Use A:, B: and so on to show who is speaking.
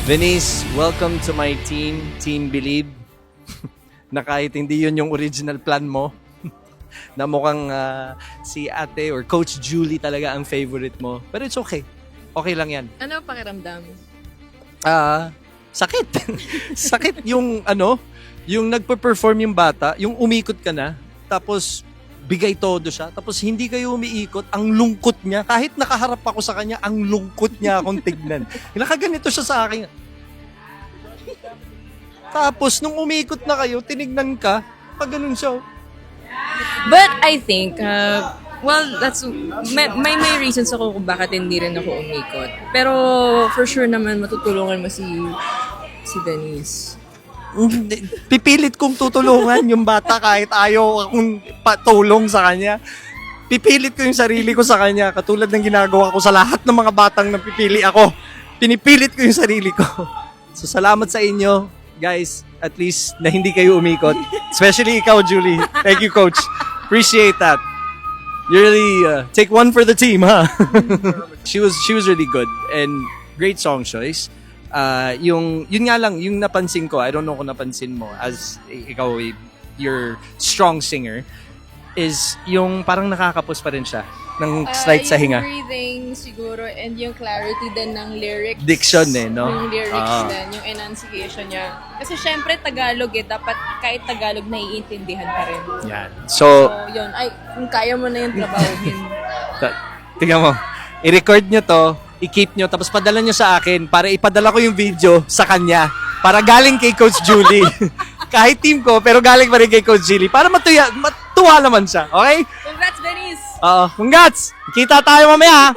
A: Venice, welcome to my team, Team Believe. Na kahit hindi yun yung original plan mo, na mukhang si ate or Coach Julie talaga ang favorite mo. Pero it's okay. Okay lang yan.
B: Ano ang pakiramdam?
A: Sakit. Sakit yung yung nagpe-perform yung bata, yung umikot ka na, tapos bigay todo siya, tapos hindi kayo umiikot, ang lungkot niya, kahit nakaharap ako sa kanya, ang lungkot niya akong tignan. Nakaganito siya sa akin. Tapos, nung umikot na kayo, tinignan ka, pag ganun siya.
B: But I think, that's may reasons ako kung bakit hindi rin ako umikot. Pero for sure naman matutulungan mo si Denise.
A: Pipilit kong tutulungan yung bata kahit ayaw akong patulong sa kanya. Pipilit ko yung sarili ko sa kanya, katulad ng ginagawa ko sa lahat ng mga batang napipili ako. Pinipilit ko yung sarili ko. So, salamat sa inyo, guys, at least na hindi kayo umikot. Especially ikaw, Julie. Thank you, Coach. Appreciate that. You really take one for the team, huh? She was really good and great song choice. Yun nga lang, yung napansin ko, I don't know kung napansin mo, as ikaw, you're strong singer, is yung parang nakakapos pa rin siya ng slight sa hinga.
B: Yung breathing siguro and yung clarity din ng lyrics.
A: Diction no?
B: Yung lyrics din, yung enunciation niya. Kasi syempre Tagalog dapat kahit Tagalog naiintindihan pa rin.
A: Yan.
B: So yun, kung kaya mo na yung trabahuhin.
A: Tingnan mo, i-record nyo to, i-keep nyo, tapos padala nyo sa akin para ipadala ko yung video sa kanya. Para galing kay Coach Julie. Kahit team ko, pero galing pa rin kay Coach Julie. Para matuwa naman siya. Okay?
B: Congrats, Venice!
A: Congrats! Kita tayo mamaya.